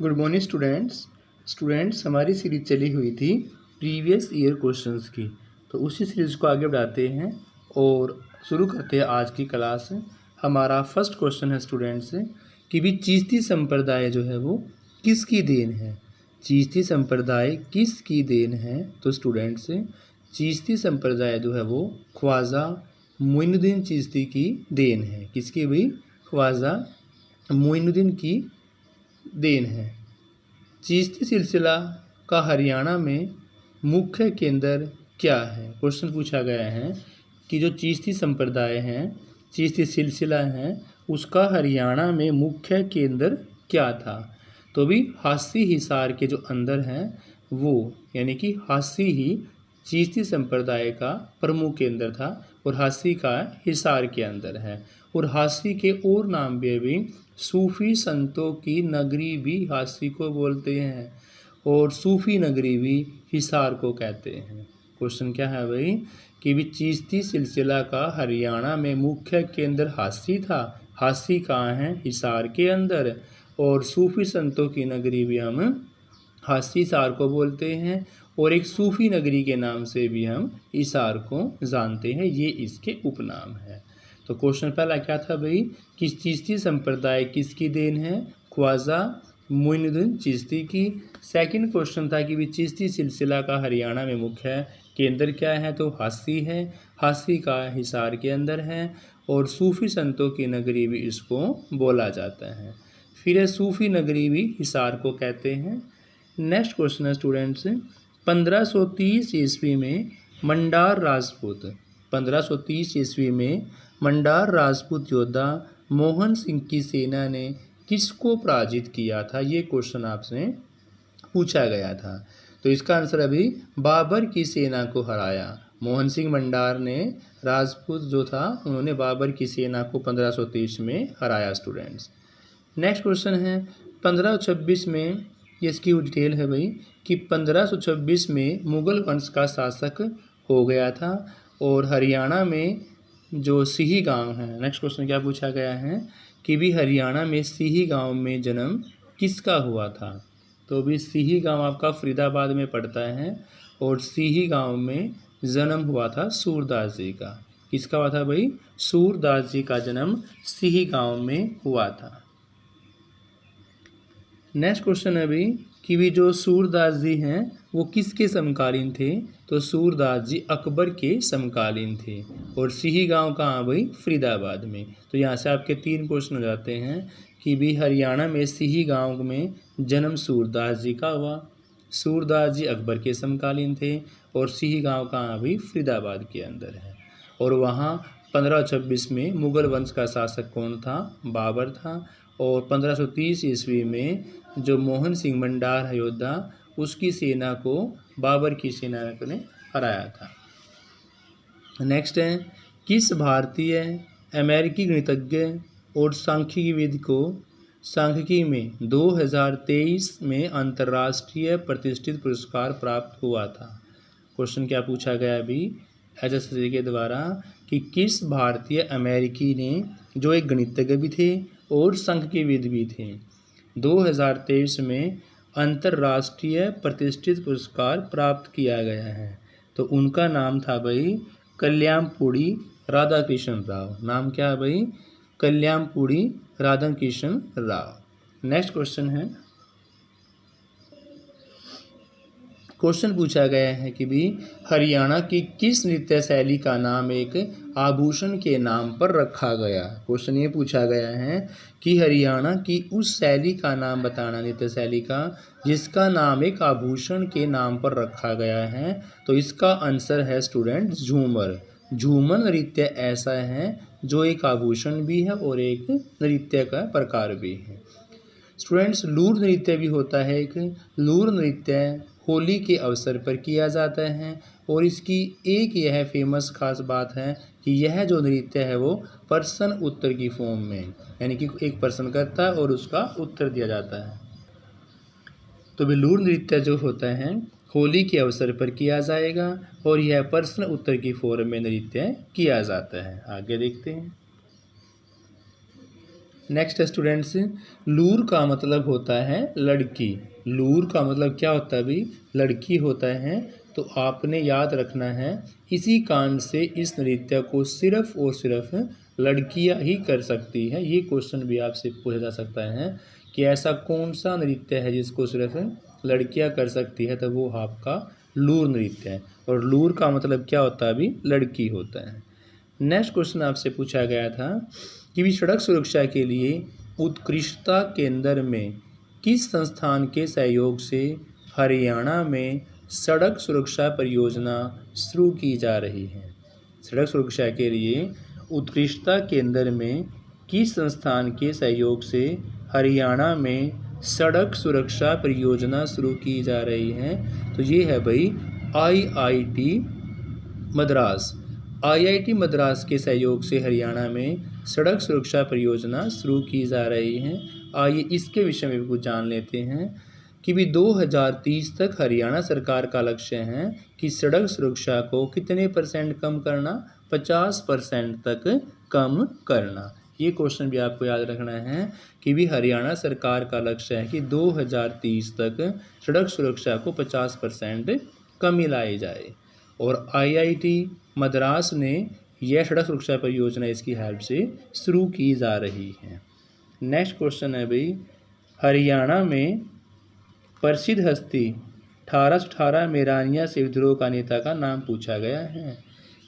Good morning students हमारी series चली हुई थी प्रीवियस ईयर क्वेश्चंस की। तो उसी सीरीज़ को आगे बढ़ाते हैं और शुरू करते हैं आज की क्लास। हमारा फर्स्ट क्वेश्चन है स्टूडेंट्स कि भी चिश्ती संप्रदाय जो है वो किसकी देन है। चिश्ती संप्रदाय किसकी देन है? तो स्टूडेंट्स चिश्ती संप्रदाय जो है वो ख्वाजा मोइनुद्दीन चिश्ती की देन है। किसकी भाई? ख्वाजा मोइनुद्दीन की देन है। चिश्ती सिलसिला का हरियाणा में मुख्य केंद्र क्या है? क्वेश्चन पूछा गया है कि जो चिश्ती संप्रदाय है, चिश्ती सिलसिला है, उसका हरियाणा में मुख्य केंद्र क्या था? तो भी हासी हिसार के जो अंदर हैं वो, यानी कि हासी ही चिश्ती संप्रदाय का प्रमुख केंद्र था और हासी का हिसार के अंदर है। और हासी के और नाम भी सूफी संतों की नगरी भी हासी को बोलते हैं और सूफी नगरी भी हिसार को कहते हैं। क्वेश्चन क्या है भाई कि भी चिश्ती सिलसिला का हरियाणा में मुख्य केंद्र हासी था। हासी कहाँ है? हिसार के अंदर। और सूफी संतों की नगरी भी हम हासी हिसार को बोलते हैं और एक सूफी नगरी के नाम से भी हम हिसार को जानते हैं। ये इसके उपनाम है। तो क्वेश्चन पहला क्या था भाई कि चिश्ती संप्रदाय किसकी देन है? ख्वाजा मोइनुद्दीन चिश्ती की। सेकंड क्वेश्चन था कि भी चिश्ती सिलसिला का हरियाणा में मुख्य केंद्र क्या है? तो हासी है। हासी का हिसार के अंदर है और सूफी संतों की नगरी भी इसको बोला जाता है। फिर है सूफी नगरी भी हिसार को कहते हैं। नेक्स्ट क्वेश्चन है स्टूडेंट्स 1530 ईस्वी में मंडार राजपूत 1530 ईस्वी में मंडार राजपूत योद्धा मोहन सिंह की सेना ने किसको पराजित किया था? ये क्वेश्चन आपसे पूछा गया था। तो इसका आंसर अभी बाबर की सेना को हराया। मोहन सिंह मंडार ने राजपूत जो था उन्होंने बाबर की सेना को 1530 में हराया स्टूडेंट्स। नेक्स्ट क्वेश्चन है 1526 में, ये इसकी डिटेल है भाई कि 1526 में मुगल वंश का शासक हो गया था और हरियाणा में जो सीही गांव है। नेक्स्ट क्वेश्चन क्या पूछा गया है कि भी हरियाणा में सीही गांव में जन्म किसका हुआ था? तो भी सीही गांव आपका फरीदाबाद में पड़ता है और सीही गांव में जन्म हुआ था सूरदास जी का। किसका हुआ था भाई? सूरदास जी का जन्म सीही गांव में हुआ था। नेक्स्ट क्वेश्चन है भाई कि भी जो सूरदास जी हैं वो किसके समकालीन थे? तो सूरदास जी अकबर के समकालीन थे और सीही गांव कहाँ भाई? फरीदाबाद में। तो यहाँ से आपके 3 क्वेश्चन हो जाते हैं कि भी हरियाणा में सीही गांव में जन्म सूरदास जी का हुआ, सूरदास जी अकबर के समकालीन थे और सीही गांव कहाँ भाई? फरीदाबाद के अंदर है। और वहाँ 1526 में मुगल वंश का शासक कौन था? बाबर था। और 1530 ईस्वी में जो मोहन सिंह मंडार योद्धा उसकी सेना को बाबर की सेना ने हराया था। नेक्स्ट है किस भारतीय अमेरिकी गणितज्ञ और सांख्यिकीविद को सांख्यिकी में 2023 में अंतर्राष्ट्रीय प्रतिष्ठित पुरस्कार प्राप्त हुआ था? क्वेश्चन क्या पूछा गया अभी HSC के द्वारा कि किस भारतीय अमेरिकी ने, जो एक गणितज्ञ भी थे और सांख्यिकीविद भी थे, 2023 में अंतर्राष्ट्रीय प्रतिष्ठित पुरस्कार प्राप्त किया गया है? तो उनका नाम था भाई कल्याणपुड़ी राधाकृष्ण राव। नाम क्या है भाई? कल्याणपुड़ी राधाकृष्ण राव। नेक्स्ट क्वेश्चन है, क्वेश्चन पूछा गया है कि भी हरियाणा की किस नृत्य शैली का नाम एक आभूषण के नाम पर रखा गया? क्वेश्चन ये पूछा गया है कि हरियाणा की उस शैली का नाम बताना, नृत्य शैली का, जिसका नाम एक आभूषण के नाम पर रखा गया है। तो इसका आंसर है स्टूडेंट झूमर। झूमर नृत्य ऐसा है जो एक आभूषण भी है और एक नृत्य का प्रकार भी है। स्टूडेंट्स लूर नृत्य भी होता है एक। लूर नृत्य होली के अवसर पर किया जाता है और इसकी एक यह फेमस खास बात है कि यह जो नृत्य है वो प्रश्न उत्तर की फॉर्म में, यानी कि एक प्रश्न करता है और उसका उत्तर दिया जाता है। तो लूर नृत्य जो होता है होली के अवसर पर किया जाएगा और यह प्रश्न उत्तर की फॉर्म में नृत्य किया जाता है। आगे देखते हैं। नेक्स्ट है स्टूडेंट्स, लूर का मतलब होता है लड़की। लूर का मतलब क्या होता है भाई? लड़की होता है। तो आपने याद रखना है, इसी कारण से इस नृत्य को सिर्फ और सिर्फ लड़कियां ही कर सकती हैं। ये क्वेश्चन भी आपसे पूछा जा सकता है कि ऐसा कौन सा नृत्य है जिसको सिर्फ लड़कियां कर सकती है, तो वो आपका लूर नृत्य है। और लूर का मतलब क्या होता है अभी? लड़की होता है। नेक्स्ट क्वेश्चन आपसे पूछा गया था कि भी सड़क सुरक्षा के लिए उत्कृष्टता केंद्र में किस संस्थान के सहयोग से हरियाणा में सड़क सुरक्षा परियोजना शुरू की जा रही है। सड़क सुरक्षा के लिए उत्कृष्टता केंद्र में किस संस्थान के सहयोग से हरियाणा में सड़क सुरक्षा परियोजना शुरू की जा रही है? तो ये है भाई IIT मद्रास। IIT मद्रास के सहयोग से हरियाणा में सड़क सुरक्षा परियोजना शुरू की जा रही है। आइए इसके विषय में भी कुछ जान लेते हैं कि भी 2030 तक हरियाणा सरकार का लक्ष्य है कि सड़क सुरक्षा को कितने % कम करना? 50% तक कम करना। ये क्वेश्चन भी आपको याद रखना है कि भी हरियाणा सरकार का लक्ष्य है कि 2030 तक सड़क सुरक्षा को 50% कमी लाई जाए। और IIT मद्रास ने यह सड़क सुरक्षा परियोजना इसकी हेल्प से शुरू की जा रही है। नेक्स्ट क्वेश्चन है भाई, हरियाणा में प्रसिद्ध हस्ती 1818 में रानिया से विद्रोह का नेता का नाम पूछा गया है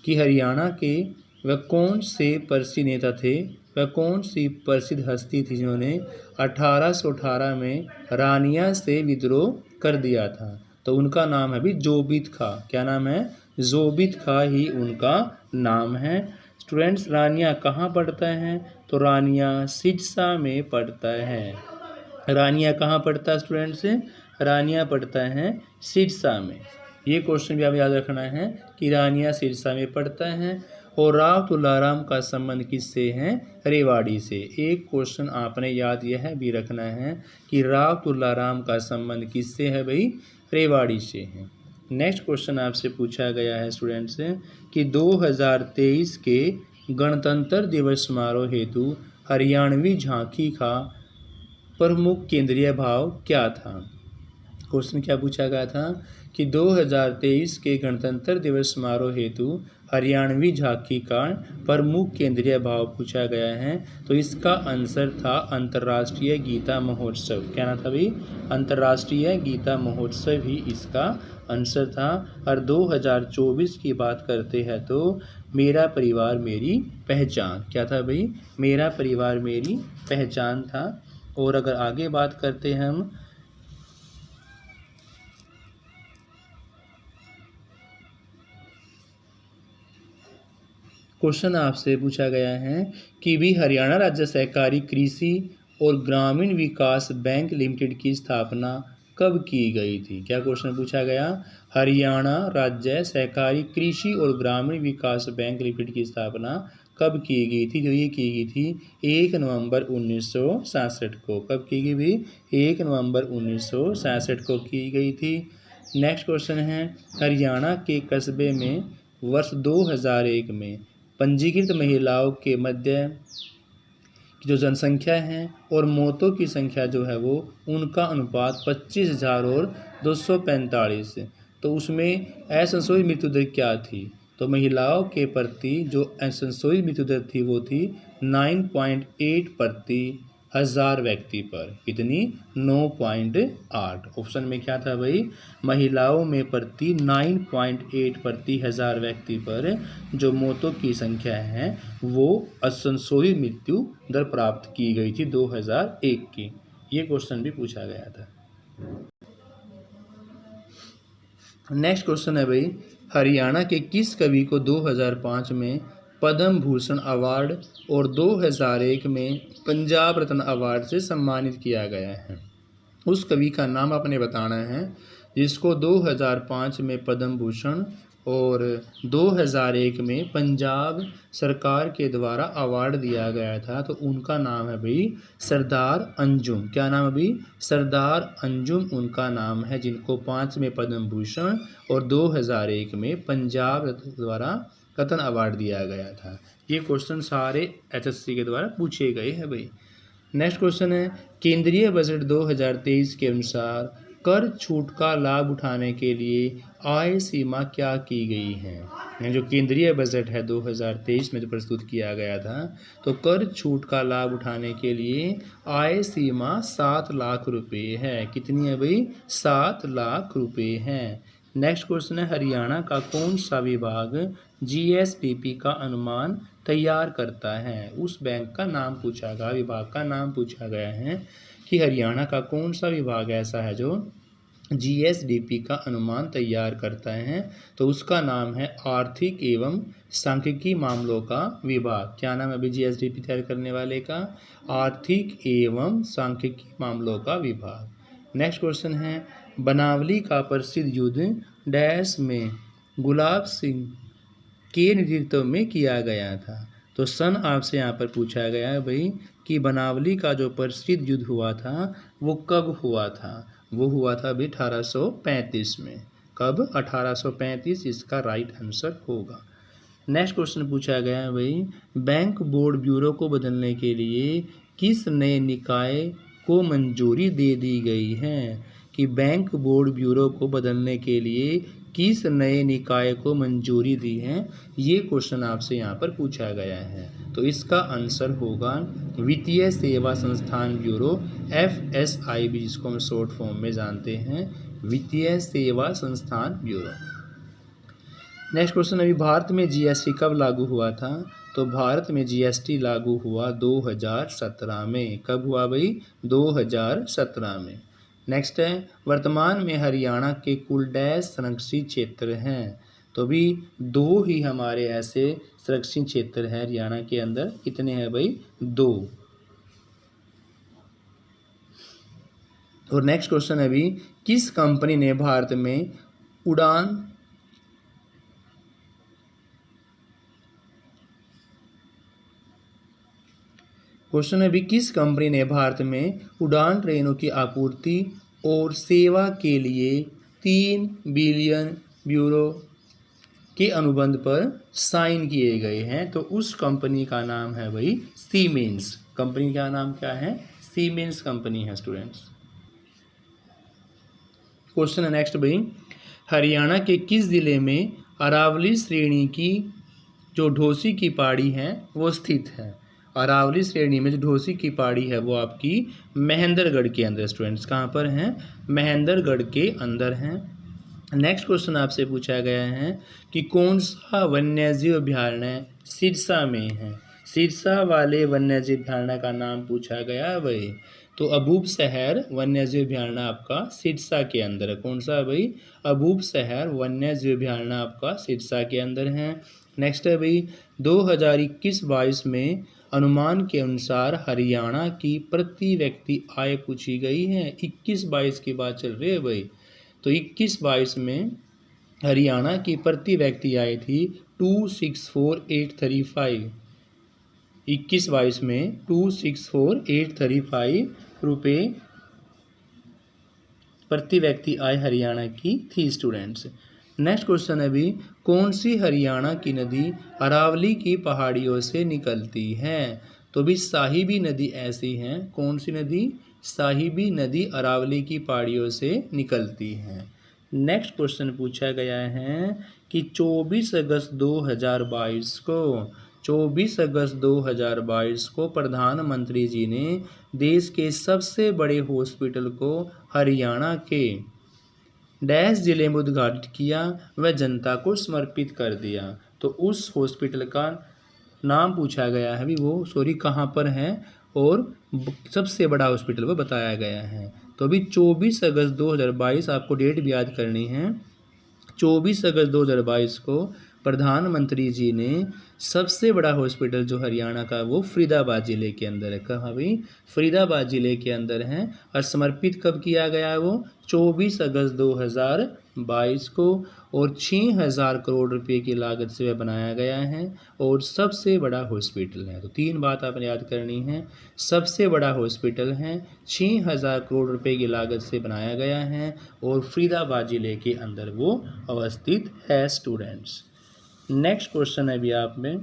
कि हरियाणा के वह कौन से प्रसिद्ध नेता थे, वह कौन सी प्रसिद्ध हस्ती थी जिन्होंने 1818 में रानिया से विद्रोह कर दिया था? तो उनका नाम है भी जोबित खां। क्या नाम है? जोबित खां ही उनका नाम है। स्टूडेंट्स, रानिया कहाँ पढ़ता है? तो रानिया सिरसा में पढ़ता है। रानिया कहाँ पढ़ता है स्टूडेंट्स? रानिया पढ़ता है सिरसा में। ये क्वेश्चन भी आप याद रखना है कि रानिया सिरसा में पढ़ता है। और राव तुलाराम का संबंध किससे है? रेवाड़ी से। एक क्वेश्चन आपने याद यह भी रखना है कि राव तुलाराम का संबंध किससे है भाई? रेवाड़ी से है। नेक्स्ट क्वेश्चन आपसे पूछा गया है स्टूडेंट्स कि 2023 के गणतंत्र दिवस समारोह हेतु हरियाणवी झांकी का प्रमुख केंद्रीय भाव क्या था? क्वेश्चन क्या पूछा गया था कि 2023 के गणतंत्र दिवस समारोह हेतु हरियाणवी झांकी का प्रमुख केंद्रीय भाव पूछा गया है। तो इसका आंसर था अंतर्राष्ट्रीय गीता महोत्सव। क्या नाम था भाई? अंतर्राष्ट्रीय गीता महोत्सव ही इसका आंसर था। और 2024 की बात करते हैं तो मेरा परिवार मेरी पहचान। क्या था भाई? मेरा परिवार मेरी पहचान था। और अगर आगे बात करते हैं हम क्वेश्चन आपसे पूछा गया है कि भी हरियाणा राज्य सहकारी कृषि और ग्रामीण विकास बैंक लिमिटेड की स्थापना कब की गई थी? क्या क्वेश्चन पूछा गया? हरियाणा राज्य सहकारी कृषि और ग्रामीण विकास बैंक लिमिटेड की स्थापना कब की गई थी? जो ये की गई थी 1 नवंबर 1967 को। कब की गई भी? 1 नवंबर 1967 को की गई थी। नेक्स्ट क्वेश्चन है, हरियाणा के कस्बे में वर्ष 2001 में पंजीकृत महिलाओं के मध्य की जो जनसंख्या है और मौतों की संख्या जो है वो उनका अनुपात 25,000 और 245। तो उसमें असंशोधित मृत्यु दर क्या थी? तो महिलाओं के प्रति जो असंशोधित मृत्यु दर थी वो थी 9.8 प्रति 1000 व्यक्ति पर। कितनी? 9.8। ऑप्शन में क्या था भाई? महिलाओं में प्रति 9.8 प्रति 1000 व्यक्ति पर जो मौतों की संख्या है वो असंशोधित मृत्यु दर प्राप्त की गई थी 2001 की। ये क्वेश्चन भी पूछा गया था। नेक्स्ट क्वेश्चन है भाई, हरियाणा के किस कवि को 2005 में पद्म भूषण अवार्ड और 2001 में पंजाब रत्न अवार्ड से सम्मानित किया गया है? उस कवि का नाम आपने बताना है जिसको 2005 में पद्म भूषण और 2001 में पंजाब सरकार के द्वारा अवार्ड दिया गया था। तो उनका नाम है भाई सरदार अंजुम। क्या नाम है भाई? सरदार अंजुम उनका नाम है, जिनको 5 में पद्म भूषण और 2001 में पंजाब द्वारा रत्न अवार्ड दिया गया था। ये क्वेश्चन सारे HSC के द्वारा पूछे गए हैं भाई। नेक्स्ट क्वेश्चन है, केंद्रीय बजट 2023 के अनुसार कर छूट का लाभ उठाने के लिए आय सीमा क्या की गई है। जो केंद्रीय बजट है 2023 में जो प्रस्तुत किया गया था, तो कर छूट का लाभ उठाने के लिए आय सीमा 7 लाख रुपए है। कितनी है भाई? 7 लाख रुपए है। नेक्स्ट क्वेश्चन है, हरियाणा का कौन सा विभाग जीएसडीपी का अनुमान तैयार करता है। उस बैंक का नाम पूछा गया, विभाग का नाम पूछा गया है कि हरियाणा का कौन सा विभाग ऐसा है जो जीएसडीपी का अनुमान तैयार करता है। तो उसका नाम है आर्थिक एवं सांख्यिकी मामलों का विभाग। क्या नाम है अभी जीएसडीपी तैयार करने वाले का? आर्थिक एवं सांख्यिकी मामलों का विभाग। नेक्स्ट क्वेश्चन है, बनावली का प्रसिद्ध युद्ध डैश में गुलाब सिंह के नेतृत्व में किया गया था। तो सन आपसे यहाँ पर पूछा गया है भाई कि बनावली का जो प्रसिद्ध युद्ध हुआ था वो कब हुआ था। वो हुआ था अभी 1835 में। कब? 1835 इसका राइट आंसर होगा। नेक्स्ट क्वेश्चन पूछा गया है भाई, बैंक बोर्ड ब्यूरो को बदलने के लिए किस नए निकाय को मंजूरी दे दी गई है। कि बैंक बोर्ड ब्यूरो को बदलने के लिए किस नए निकाय को मंजूरी दी है, ये क्वेश्चन आपसे यहाँ पर पूछा गया है। तो इसका आंसर होगा वित्तीय सेवा संस्थान ब्यूरो, FSIB जिसको हम शॉर्ट फॉर्म में जानते हैं, वित्तीय सेवा संस्थान ब्यूरो। नेक्स्ट क्वेश्चन, अभी भारत में जीएसटी कब लागू हुआ था। तो भारत में जीएसटी लागू हुआ 2017 में। कब हुआ भाई? 2017 में। नेक्स्ट है, वर्तमान में हरियाणा के कुल डैश संरक्षित क्षेत्र हैं। तो भी 2 ही हमारे ऐसे संरक्षित क्षेत्र हैं हरियाणा के अंदर। कितने हैं भाई? 2। और नेक्स्ट क्वेश्चन है अभी, किस कंपनी ने भारत में उड़ान क्वेश्चन है भी, किस कंपनी ने भारत में उड़ान ट्रेनों की आपूर्ति और सेवा के लिए 3 बिलियन यूरो के अनुबंध पर साइन किए गए हैं। तो उस कंपनी का नाम है भाई सीमेंस। कंपनी का नाम क्या है? सीमेंस कंपनी है स्टूडेंट्स। क्वेश्चन है नेक्स्ट भाई, हरियाणा के किस जिले में अरावली श्रेणी की जो ढोसी की पहाड़ी है वो स्थित है। अरावली श्रेणी में जो ढोसी की पहाड़ी है वो आपकी महेंद्रगढ़ के अंदर स्टूडेंट्स। कहाँ पर हैं? महेंद्रगढ़ के अंदर हैं। नेक्स्ट क्वेश्चन आपसे पूछा गया है कि कौन सा वन्यजीव अभयारण्य सिरसा में है। सिरसा वाले वन्यजीव अभयारण्य का नाम पूछा गया है भाई। तो अबूब शहर वन्यजीव अभयारण्य आपका सिरसा के अंदर है। कौन सा है भाई? अबूब शहर वन्यजीव अभयारण्य आपका सिरसा के अंदर है। नेक्स्ट है भाई, 2021-22 में अनुमान के अनुसार हरियाणा की प्रति व्यक्ति आय पूछी गई है। 21-22 की बात चल रही है भाई। तो 21-22 में हरियाणा की प्रति व्यक्ति आय थी 264,835। 21-22 में 264,835 रुपये प्रति व्यक्ति आय हरियाणा की थी स्टूडेंट्स। नेक्स्ट क्वेश्चन है भी, कौन सी हरियाणा की नदी अरावली की पहाड़ियों से निकलती है। तो भी साहिबी नदी ऐसी है। कौन सी नदी? साहिबी नदी अरावली की पहाड़ियों से निकलती है। नेक्स्ट क्वेश्चन पूछा गया है कि 24 अगस्त 2022 को प्रधानमंत्री जी ने देश के सबसे बड़े हॉस्पिटल को हरियाणा के डैश जिले में उद्घाटित किया व जनता को समर्पित कर दिया। तो उस हॉस्पिटल का नाम पूछा गया है भी, वो कहाँ पर है और सबसे बड़ा हॉस्पिटल वो बताया गया है। तो अभी 24 अगस्त 2022 आपको डेट भी याद करनी है। 24 अगस्त 2022 को प्रधानमंत्री जी ने सबसे बड़ा हॉस्पिटल जो हरियाणा का वो फरीदाबाद ज़िले के अंदर है। कहाँ भाई? फरीदाबाद ज़िले के अंदर है। और समर्पित कब किया गया है? वो 24 अगस्त 2022 को। और 6,000 करोड़ रुपए की लागत से वह बनाया गया है और सबसे बड़ा हॉस्पिटल है। तो 3 बात आपने याद करनी है। सबसे बड़ा हॉस्पिटल है, 6,000 करोड़ रुपए की लागत से बनाया गया है और फरीदाबाद ज़िले के अंदर वो अवस्थित है स्टूडेंट्स। नेक्स्ट क्वेश्चन है भी आप में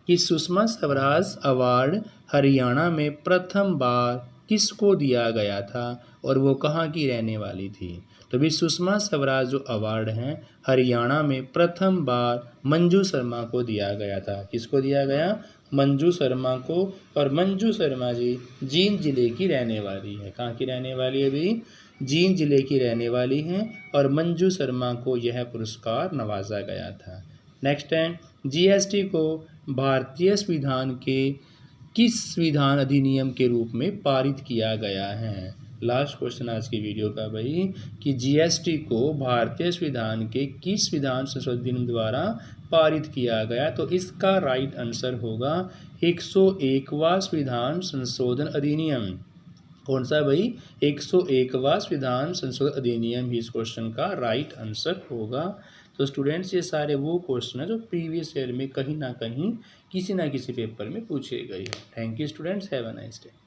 कि सुषमा स्वराज अवार्ड हरियाणा में प्रथम बार किसको दिया गया था और वो कहाँ की रहने वाली थी। तो भी सुषमा स्वराज जो अवार्ड हैं हरियाणा में प्रथम बार मंजू शर्मा को दिया गया था। किसको दिया गया? मंजू शर्मा को। और मंजू शर्मा जी जींद जिले की रहने वाली है। कहाँ की रहने वाली है भाई? जींद जिले की रहने वाली हैं और मंजू शर्मा को यह पुरस्कार नवाजा गया था। नेक्स्ट है, जीएसटी को भारतीय संविधान के किस संविधान अधिनियम के रूप में पारित किया गया है। लास्ट क्वेश्चन आज की वीडियो का भाई कि जीएसटी को भारतीय संविधान के किस संविधान संशोधन द्वारा पारित किया गया। तो इसका राइट आंसर होगा 101वां संविधान संशोधन अधिनियम। कौन सा भाई? 101वां संविधान संशोधन अधिनियम ही इस क्वेश्चन का राइट आंसर होगा। तो स्टूडेंट्स ये सारे वो क्वेश्चन है जो प्रीवियस ईयर में कहीं ना कहीं किसी ना किसी पेपर में पूछे गए हैं। Thank you students, have a nice day.